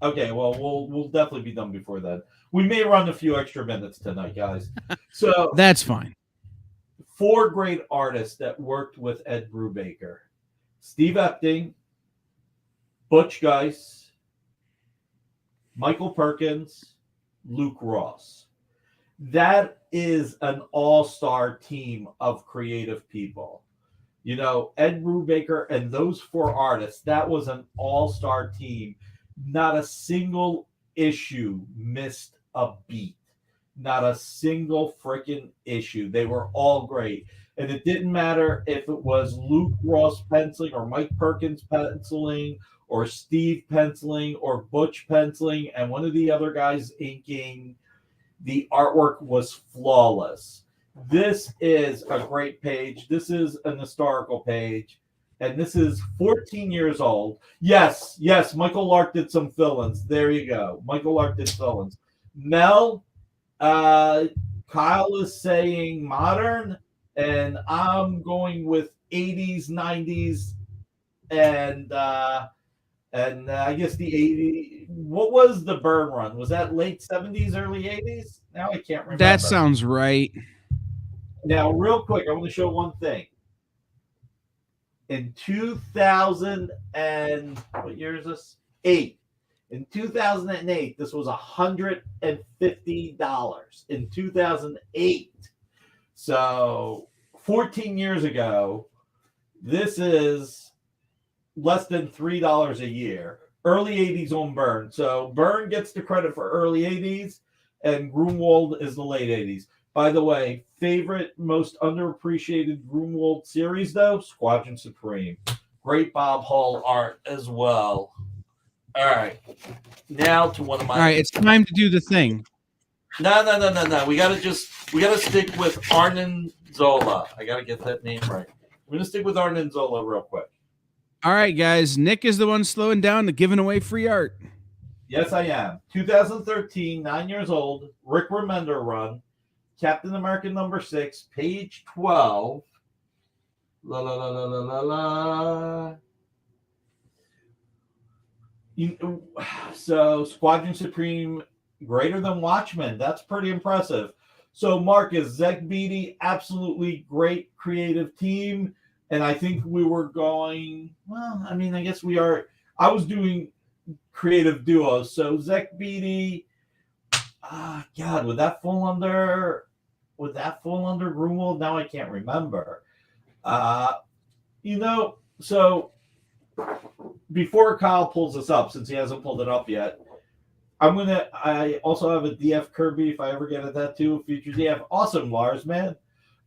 Okay, well, we'll definitely be done before then. We may run a few extra minutes tonight, guys. So that's fine. 4 great artists that worked with Ed Brubaker: Steve Epting, Butch Guice, Michael Perkins, Luke Ross. That is an all-star team of creative people. You know, Ed Brubaker and those 4 artists, that was an all-star team. Not a single issue missed a beat. Not a single freaking issue. They were all great. And it didn't matter if it was Luke Ross penciling or Mike Perkins penciling or Steve penciling or Butch penciling and one of the other guys inking. The artwork was flawless. This is a great page. This is an historical page. And this is 14 years old. Yes, Michael Lark did some fill-ins. There you go. Michael Lark did fill-ins. Mel, Kyle is saying modern, and I'm going with 80s, 90s, and I guess the 80s. What was the Burn run? Was that late 70s, early 80s? Now I can't remember. That sounds right. Now, real quick, I want to show one thing. In 2000 and what year is this? 8. In 2008, this was $150 in 2008. So 14 years ago, this is less than $3 a year. Early 80s on Byrne. So Byrne gets the credit for early 80s, and Grunwald is the late 80s. By the way, favorite, most underappreciated Grunwald series, though? Squadron Supreme. Great Bob Hall art as well. All right. Now to one of my... All right, it's time to do the thing. No. We gotta stick with Arnon Zola. I gotta get that name right. We're gonna stick with Arnon Zola real quick. All right, guys. Nick is the one slowing down to giving away free art. Yes, I am. 2013, 9 years old, Rick Remender run. Captain America number 6, page 12. So Squadron Supreme greater than Watchmen. That's pretty impressive. So Marcus, Zeg Beatty, absolutely great creative team. And I think we were going, well, I mean, I guess we are. I was doing creative duos. So Zeg Beatty, God, would that fall under Grunwald? Now I can't remember. So before Kyle pulls this up, since he hasn't pulled it up yet, I also have a DF Kirby if I ever get at that too, future DF. Awesome, Lars, man.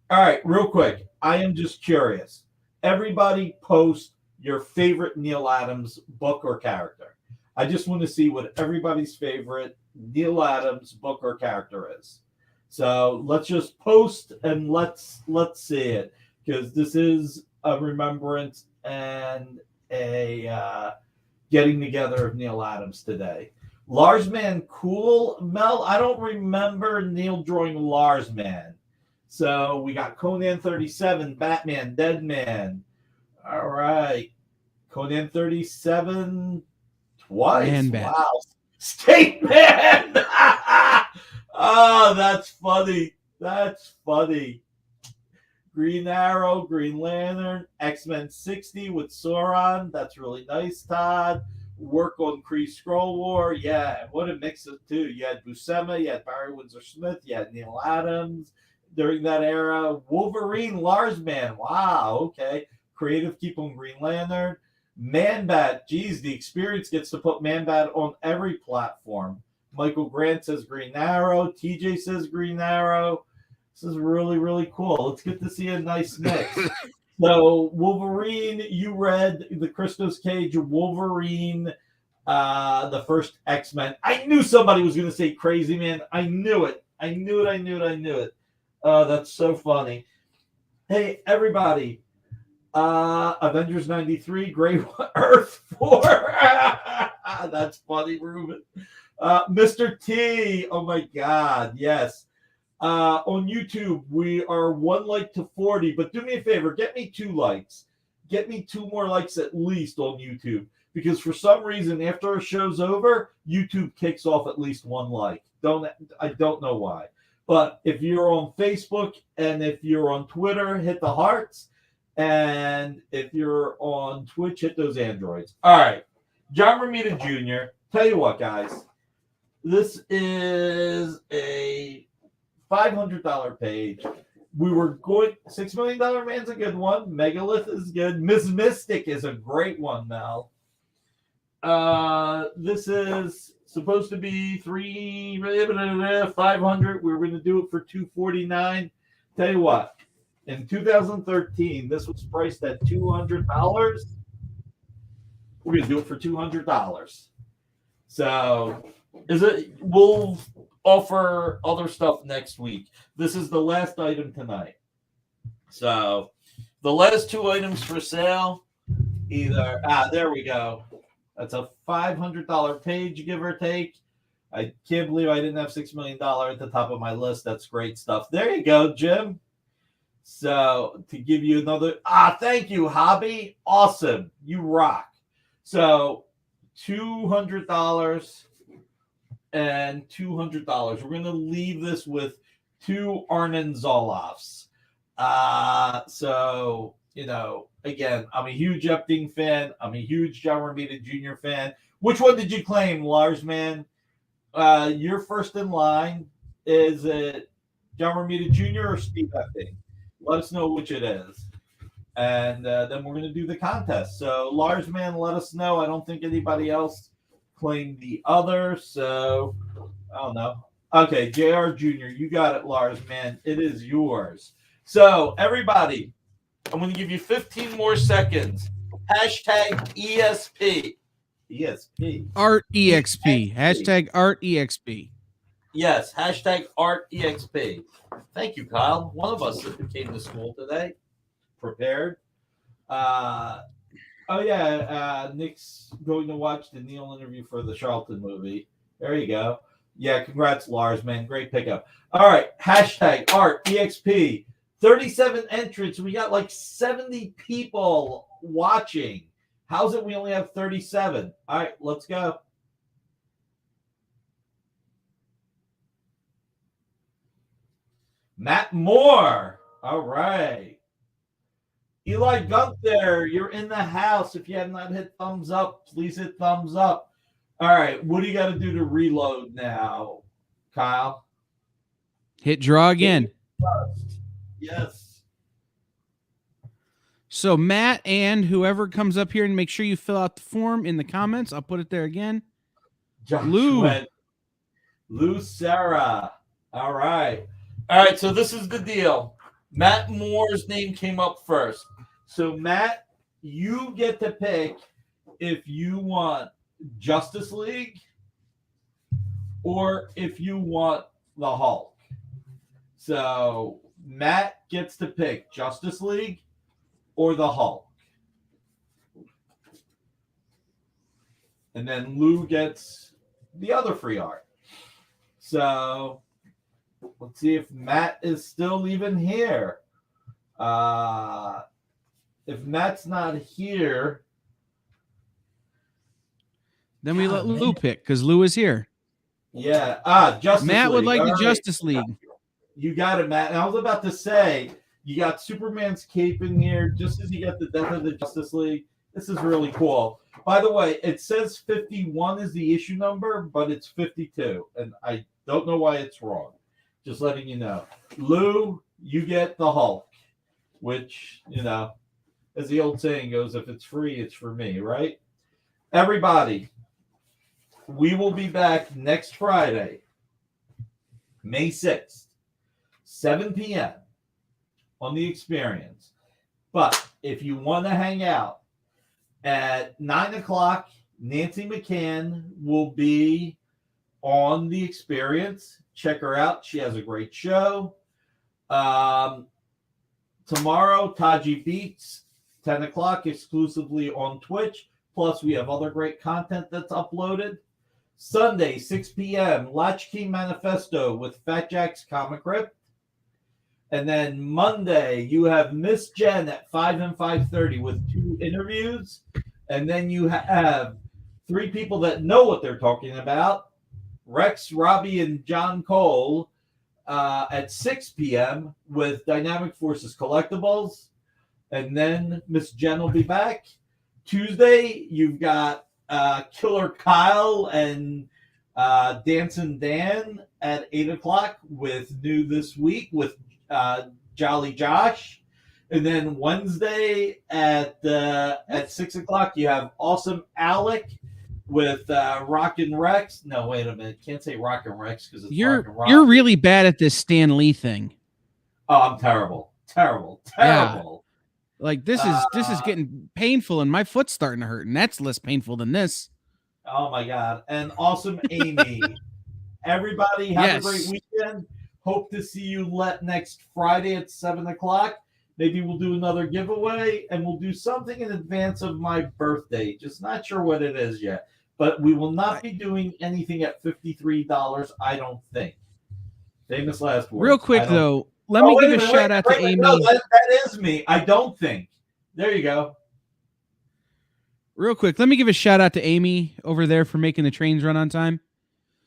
All right, real quick. I am just curious. Everybody post your favorite Neil Adams book or character. I just want to see what everybody's favorite Neil Adams book or character is. So let's just post and let's see it, because this is a remembrance and a getting together of Neil Adams today. Lars Man, cool. Mel, I don't remember Neil drawing Lars Man. So we got Conan 37, Batman, Deadman. All right. Conan 37 twice. Man-Bat. Wow. State Man. Oh, that's funny. That's funny. Green Arrow, Green Lantern, X-Men 60 with Sauron. That's really nice, Todd. Work on Kree Skrull War. Yeah, what a mix of two. You had Buscema, you had Barry Windsor Smith, you had Neil Adams during that era. Wolverine, Lars Man. Wow, okay. Creative keep on Green Lantern. Man-Bat. Geez, the experience gets to put Man-Bat on every platform. Michael Grant says Green Arrow. TJ says Green Arrow. This is really, really cool. It's good to see a nice mix. So Wolverine, you read the Christos Cage Wolverine, the first X-Men. I knew somebody was going to say Crazy Man. I knew it. That's so funny. Hey, everybody. Avengers 93, Grey Earth 4. That's funny, Ruben. Mr. T. Oh, my God. Yes. On YouTube, we are 1 like to 40, but do me a favor, get me 2 likes. Get me 2 more likes at least on YouTube, because for some reason, after our show's over, YouTube kicks off at least 1 like. I don't know why. But if you're on Facebook and if you're on Twitter, hit the hearts. And if you're on Twitch, hit those androids. All right. John Romita Jr. Tell you what, guys. This is a $500 page. We were going $6 Million Man's a good one. Megalith is good. Miss Mystic is a great one, Mel. This is supposed to be $500. We were going to do it for $249. Tell you what. In 2013, this was priced at $200. We're going to do it for $200. So, offer other stuff next week. This is the last item tonight. So the last 2 items for sale, either there we go. That's a $500 page, give or take. I can't believe I didn't have $6 million at the top of my list. That's great stuff. There you go, Jim. So to give you another, thank you, Hobby. Awesome. You rock. So $200 and $200. We're going to leave this with 2 Arnon Zolofs. So, again, I'm a huge Epting fan. I'm a huge John Romita Jr. fan. Which one did you claim, Lars, man? You're first in line. Is it John Romita Jr. or Steve Epting? Let us know which it is. And then we're going to do the contest. So, Lars, man, let us know. I don't think anybody else claimed the other. So, I don't know. Okay, JR Jr., you got it, Lars, man. It is yours. So, everybody, I'm going to give you 15 more seconds. Hashtag ESP. ESP. Art EXP. Hashtag Art EXP. Yes, hashtag Art EXP. Thank you, Kyle. One of us that came to school today. Prepared. Nick's going to watch the Neil interview for the Charlton movie. There you go. Yeah, congrats, Lars, man. Great pickup. All right, hashtag Art EXP. 37 entrants. We got like 70 people watching. How's it we only have 37? All right, let's go. Matt Moore. All right. Eli Gunther, you're in the house. If you have not hit thumbs up, please hit thumbs up. All right, what do you got to do to reload now, Kyle? Hit draw again. Yes. So Matt and whoever comes up here, and make sure you fill out the form in the comments. I'll put it there again. Lou Sarah. All right. All right, so this is the deal. Matt Moore's name came up first. So, Matt, you get to pick if you want Justice League or if you want the Hulk. So, Matt gets to pick Justice League or the Hulk. And then Lou gets the other free art. So, let's see if Matt is still even here. If Matt's not here, then we let Lou pick because Lou is here. Yeah. Justice Matt League. would like All the right. Justice League. You got it, Matt. And I was about to say, you got Superman's cape in here just as you got the Death of the Justice League. This is really cool. By the way, it says 51 is the issue number, but it's 52. And I don't know why it's wrong. Just letting you know. Lou, you get the Hulk, which, as the old saying goes, if it's free, it's for me, right? Everybody, we will be back next Friday, May 6th, 7 p.m. on The Experience. But if you want to hang out at 9 o'clock, Nancy McCann will be on The Experience. Check her out. She has a great show. Tomorrow, Taji Beats, 10 o'clock, exclusively on Twitch. Plus, we have other great content that's uploaded. Sunday, 6 p.m., Latchkey Manifesto with Fat Jack's Comic Crypt. And then Monday, you have Miss Jen at 5 and 5:30 with 2 interviews. And then you have 3 people that know what they're talking about. Rex, Robbie, and John Cole at 6 p.m. with Dynamic Forces Collectibles. And then Miss Jen will be back. Tuesday, you've got Killer Kyle and Dancing Dan at 8 o'clock with New This Week with Jolly Josh. And then Wednesday at 6 o'clock, you have Awesome Alec with Rockin' Rex. No, wait a minute. Can't say Rockin' Rex because it's You're Rock. you're really bad at this Stan Lee thing. Oh, I'm terrible. Yeah. Like this is getting painful and my foot's starting to hurt, and that's less painful than this. Oh my God. And Awesome Amy Everybody have Yes. a great weekend. Hope to see you next Friday at 7 o'clock. Maybe we'll do another giveaway, and we'll do something in advance of my birthday. Just not sure what it is yet. But we will not be doing anything at $53, I don't think. Famous last words. Real quick, though, let me give a shout out to Amy. No, that is me. I don't think. There you go. Real quick, let me give a shout out to Amy over there for making the trains run on time.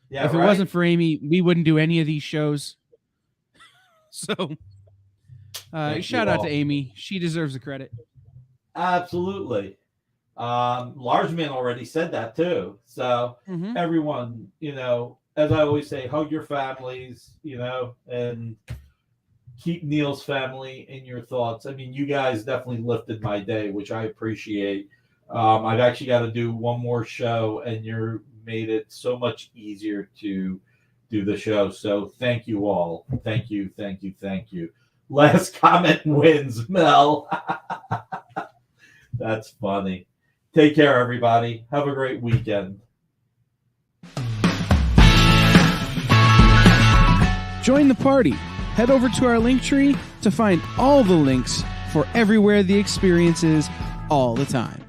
Yeah, if it wasn't for Amy, we wouldn't do any of these shows. So, shout out to Amy. She deserves the credit. Absolutely. Large Man already said that too. So everyone, as I always say, hug your families, and keep Neil's family in your thoughts. I mean, you guys definitely lifted my day, which I appreciate. I've actually got to do one more show, and you made it so much easier to do the show. So thank you all. Thank you. Last comment wins, Mel. That's funny. Take care, everybody. Have a great weekend. Join the party. Head over to our Linktree to find all the links for everywhere the experience is all the time.